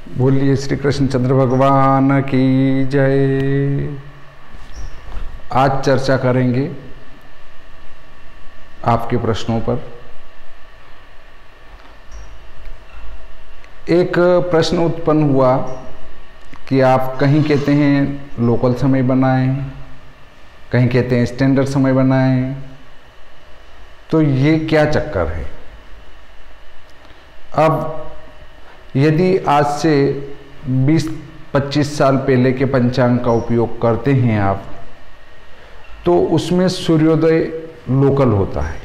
बोलिए श्री कृष्णचंद्र भगवान की जय। आज चर्चा करेंगे आपके प्रश्नों पर। एक प्रश्न उत्पन्न हुआ कि आप कहीं कहते हैं लोकल समय बनाएं, कहीं कहते हैं स्टैंडर्ड समय बनाएं, तो ये क्या चक्कर है। अब यदि आज से 20-25 साल पहले के पंचांग का उपयोग करते हैं आप, तो उसमें सूर्योदय लोकल होता है।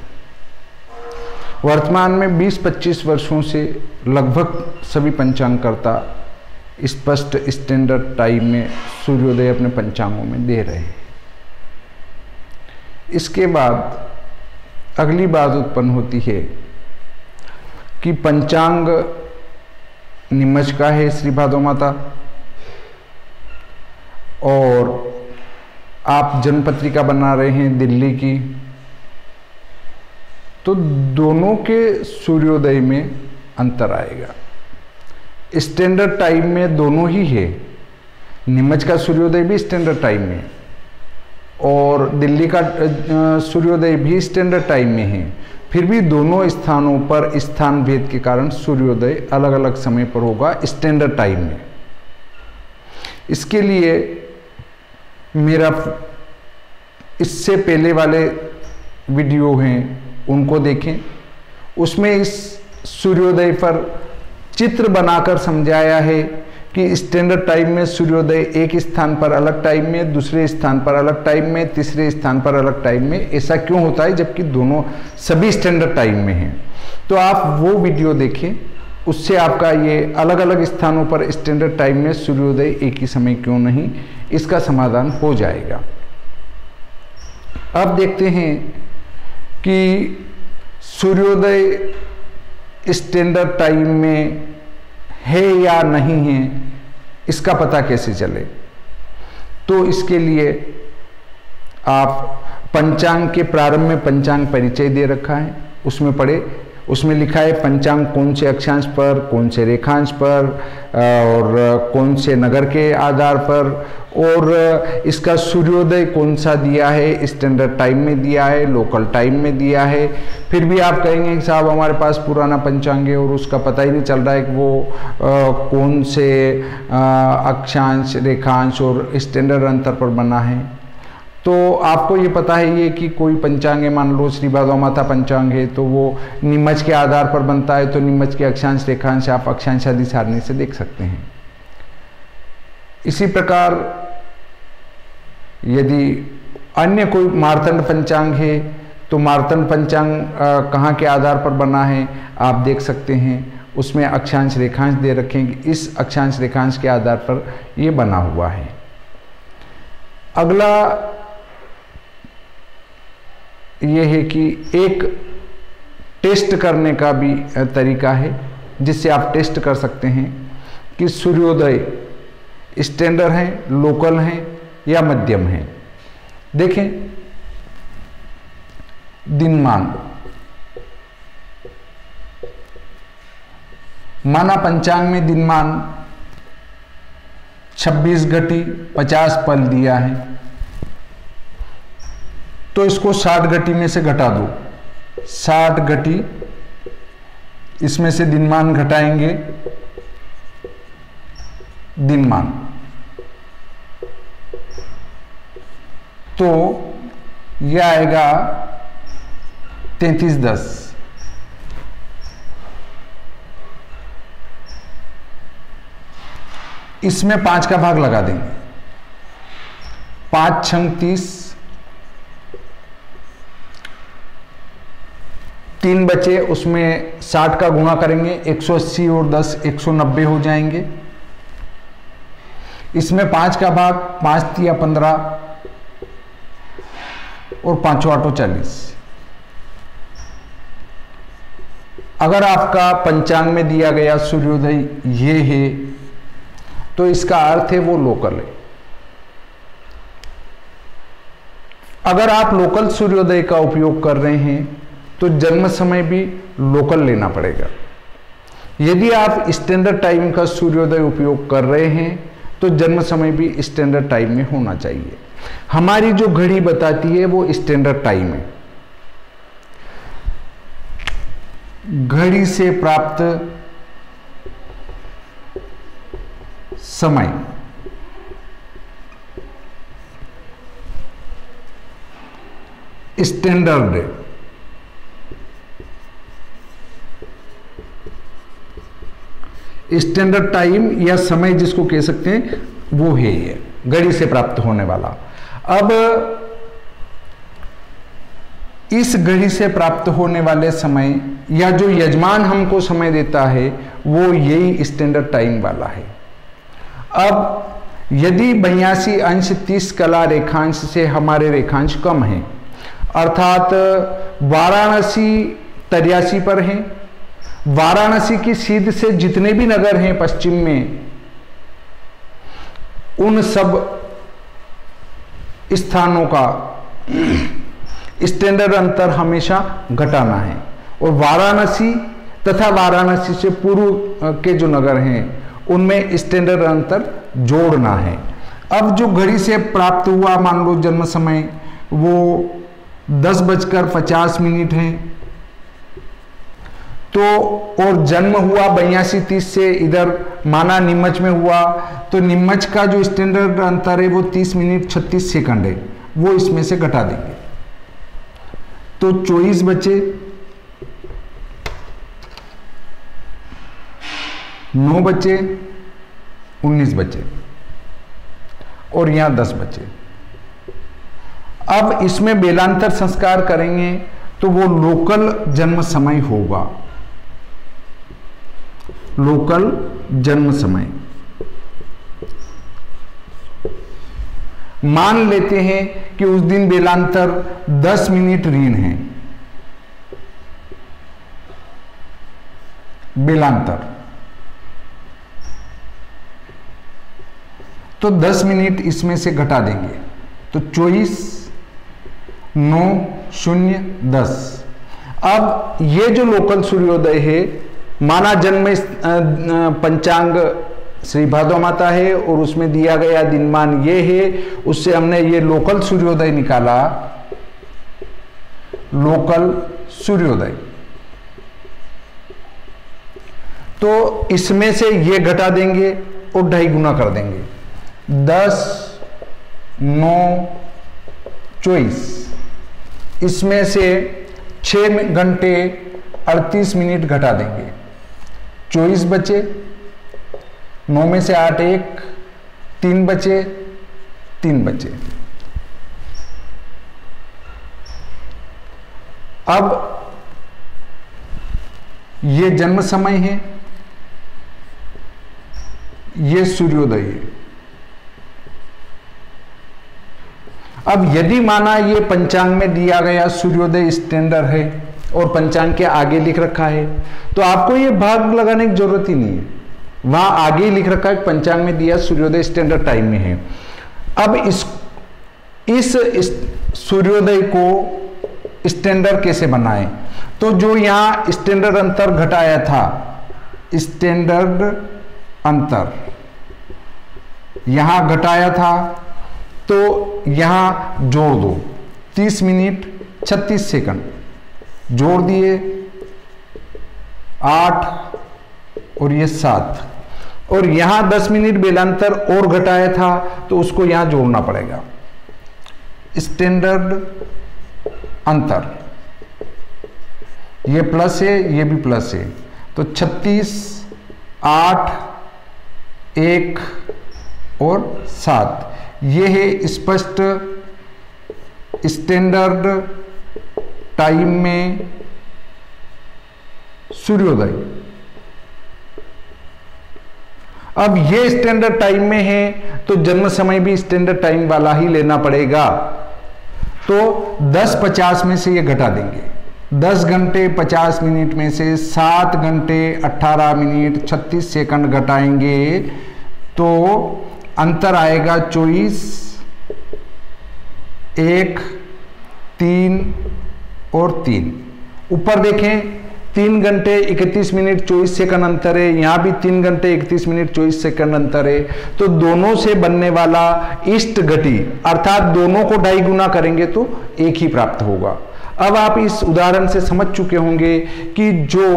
वर्तमान में 20-25 वर्षों से लगभग सभी पंचांगकर्ता स्पष्ट स्टैंडर्ड टाइम में सूर्योदय अपने पंचांगों में दे रहे हैं। इसके बाद अगली बात उत्पन्न होती है कि पंचांग निमज का है श्री भादो माता, और आप जन्मपत्रिका बना रहे हैं दिल्ली की, तो दोनों के सूर्योदय में अंतर आएगा। स्टैंडर्ड टाइम में दोनों ही है, निमज का सूर्योदय भी स्टैंडर्ड टाइम में और दिल्ली का सूर्योदय भी स्टैंडर्ड टाइम में है। फिर भी दोनों स्थानों पर स्थान भेद के कारण सूर्योदय अलग अलग समय पर होगा स्टैंडर्ड टाइम में। इसके लिए मेरा इससे पहले वाले वीडियो हैं उनको देखें, उसमें इस सूर्योदय पर चित्र बनाकर समझाया है कि स्टैंडर्ड टाइम में सूर्योदय एक स्थान पर अलग टाइम में, दूसरे स्थान पर अलग टाइम में, तीसरे स्थान पर अलग टाइम में। ऐसा क्यों होता है जबकि दोनों सभी स्टैंडर्ड टाइम में हैं। तो आप वो वीडियो देखें, उससे आपका ये अलग अलग स्थानों पर स्टैंडर्ड टाइम में सूर्योदय एक ही समय क्यों नहीं, इसका समाधान हो जाएगा। अब देखते हैं कि सूर्योदय स्टैंडर्ड टाइम में है या नहीं है, इसका पता कैसे चले। तो इसके लिए आप पंचांग के प्रारंभ में पंचांग परिचय दे रखा है, उसमें पढ़े। उसमें लिखा है पंचांग कौन से अक्षांश पर, कौन से रेखांश पर और कौन से नगर के आधार पर, और इसका सूर्योदय कौन सा दिया है, स्टैंडर्ड टाइम में दिया है, लोकल टाइम में दिया है। फिर भी आप कहेंगे कि साहब हमारे पास पुराना पंचांग है और उसका पता ही नहीं चल रहा है कि वो कौन से अक्षांश, रेखांश और स्टैंडर्ड अंतर पर बना है। तो आपको ये पता है ये कि कोई पंचांग है, मान लो श्री भादो माता पंचांग है, तो वो निमज के आधार पर बनता है, तो निमज के अक्षांश रेखांश आप अक्षांश आदि सारणी से देख सकते हैं। इसी प्रकार यदि अन्य कोई मार्तंड पंचांग है, तो मार्तंड पंचांग कहाँ के आधार पर बना है आप देख सकते हैं, उसमें अक्षांश रेखांश दे रखेंगे, इस अक्षांश रेखांश के आधार पर ये बना हुआ है। अगला ये है कि एक टेस्ट करने का भी तरीका है जिससे आप टेस्ट कर सकते हैं कि सूर्योदय स्टैंडर्ड है, लोकल है या मध्यम है। देखें, दिनमान माना पंचांग में दिनमान 26 घटी 50 पल दिया है, तो इसको 60 घटी में से घटा दो। 60 घटी, इसमें से दिनमान घटाएंगे, दिनमान, तो यह आएगा 3310। इसमें 5 का भाग लगा देंगे, 5 छंग 30, 3 बचे, उसमें 60 का गुणा करेंगे, 180 और 10 190 हो जाएंगे। इसमें 5 का भाग, 5 तिया 15 और 5 8 40। अगर आपका पंचांग में दिया गया सूर्योदय ये है, तो इसका अर्थ है वो लोकल है। अगर आप लोकल सूर्योदय का उपयोग कर रहे हैं तो जन्म समय भी लोकल लेना पड़ेगा। यदि आप स्टैंडर्ड टाइम का सूर्योदय उपयोग कर रहे हैं तो जन्म समय भी स्टैंडर्ड टाइम में होना चाहिए। हमारी जो घड़ी बताती है वो स्टैंडर्ड टाइम है। घड़ी से प्राप्त समय स्टैंडर्ड स्टैंडर्ड टाइम या समय जिसको कह सकते हैं वो है ये घड़ी से प्राप्त होने वाला। अब इस घड़ी से प्राप्त होने वाले समय या जो यजमान हमको समय देता है वो यही स्टैंडर्ड टाइम वाला है। अब यदि 82 अंश 30 कला रेखांश से हमारे रेखांश कम हैं, अर्थात वाराणसी 83 पर है, वाराणसी की सीध से जितने भी नगर हैं पश्चिम में उन सब स्थानों का स्टैंडर्ड अंतर हमेशा घटाना है, और वाराणसी तथा वाराणसी से पूर्व के जो नगर हैं उनमें स्टैंडर्ड अंतर जोड़ना है। अब जो घड़ी से प्राप्त हुआ मान लो जन्म समय वो 10:50 है, तो और जन्म हुआ 82-30 से इधर माना नीमच में हुआ, तो नीमच का जो स्टैंडर्ड अंतर है वो 30 मिनट 36 सेकंड है, वो इसमें से घटा देंगे तो 24 बचे, 9 बचे, 19 बचे और यहां 10 बचे। अब इसमें बेलांतर संस्कार करेंगे तो वो लोकल जन्म समय होगा, लोकल जन्म समय। मान लेते हैं कि उस दिन बेलांतर 10 मिनट ऋण है, बेलांतर तो 10 मिनट इसमें से घटा देंगे तो 24, 9, 0, 10। अब ये जो लोकल सूर्योदय है, माना जन्म पंचांग श्री भादो माता है और उसमें दिया गया दिनमान ये है, उससे हमने ये लोकल सूर्योदय निकाला, लोकल सूर्योदय। तो इसमें से ये घटा देंगे और 2.5 गुना कर देंगे, 10, 9, 24। इसमें से 6 घंटे 38 मिनट घटा देंगे, 24 बचे, 9 में से 8 1, 3 बचे, 3 बचे। अब ये जन्म समय है, ये सूर्योदय है। अब यदि माना ये पंचांग में दिया गया सूर्योदय स्टैंडर्ड है और पंचांग के आगे लिख रखा है, तो आपको ये भाग लगाने की जरूरत ही नहीं है, वहां आगे ही लिख रखा है पंचांग में दिया सूर्योदय स्टैंडर्ड टाइम में है। अब इस सूर्योदय को स्टैंडर्ड कैसे बनाएं? तो जो यहां स्टैंडर्ड अंतर घटाया था, स्टैंडर्ड अंतर यहां घटाया था, तो यहां जोड़ दो 30 मिनट 36 सेकंड, जोड़ दिए 8 और ये 7, और यहां 10 मिनट बेलांतर और घटाया था तो उसको यहां जोड़ना पड़ेगा, स्टैंडर्ड अंतर ये प्लस है, ये भी प्लस है, तो 36, 8, 1 और 7, ये है स्पष्ट स्टैंडर्ड टाइम में सूर्योदय। अब ये स्टैंडर्ड टाइम में है तो जन्म समय भी स्टैंडर्ड टाइम वाला ही लेना पड़ेगा, तो 10:50 में से ये घटा देंगे, 10 घंटे 50 मिनट में से 7 घंटे 18 मिनट 36 सेकंड घटाएंगे तो अंतर आएगा 24, 1, 3 और 3। ऊपर देखें 3 घंटे 31 मिनट 24 सेकंड अंतर है, यहाँ भी 3 घंटे 31 मिनट 24 सेकंड अंतर है। तो दोनों से बनने वाला इष्ट घटी अर्थात दोनों को 2.5 गुना करेंगे तो 1 ही प्राप्त होगा। अब आप इस उदाहरण से समझ चुके होंगे कि जो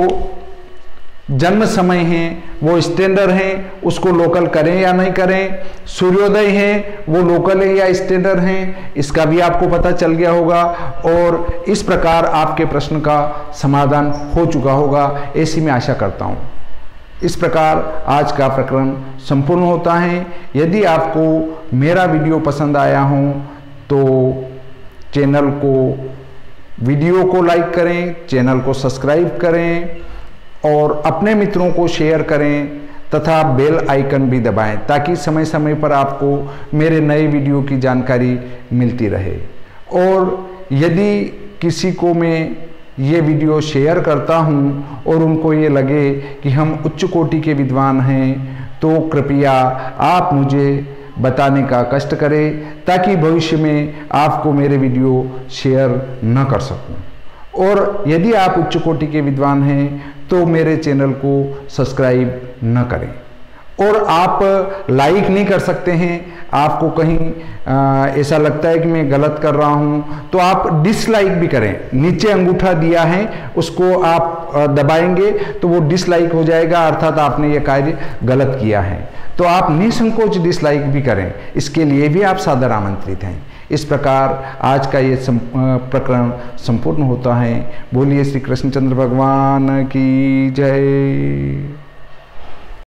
जन्म समय है वो स्टैंडर्ड है, उसको लोकल करें या नहीं करें, सूर्योदय है वो लोकल है या स्टैंडर्ड है, इसका भी आपको पता चल गया होगा और इस प्रकार आपके प्रश्न का समाधान हो चुका होगा, ऐसी मैं आशा करता हूँ। इस प्रकार आज का प्रकरण संपूर्ण होता है। यदि आपको मेरा वीडियो पसंद आया हो तो चैनल को वीडियो को लाइक करें, चैनल को सब्सक्राइब करें और अपने मित्रों को शेयर करें तथा बेल आइकन भी दबाएं ताकि समय समय पर आपको मेरे नए वीडियो की जानकारी मिलती रहे। और यदि किसी को मैं ये वीडियो शेयर करता हूँ और उनको ये लगे कि हम उच्च कोटि के विद्वान हैं तो कृपया आप मुझे बताने का कष्ट करें ताकि भविष्य में आपको मेरे वीडियो शेयर न कर सकूं। और यदि आप उच्च कोटि के विद्वान हैं तो मेरे चैनल को सब्सक्राइब न करें। और आप लाइक नहीं कर सकते हैं, आपको कहीं ऐसा लगता है कि मैं गलत कर रहा हूं तो आप डिसलाइक भी करें। नीचे अंगूठा दिया है उसको आप दबाएंगे तो वो डिसलाइक हो जाएगा अर्थात आपने ये कार्य गलत किया है। तो आप निसंकोच डिसलाइक भी करें, इसके लिए भी आप सादर आमंत्रित हैं। इस प्रकार आज का ये प्रकरण संपूर्ण होता है। बोलिए श्री कृष्णचंद्र भगवान की जय।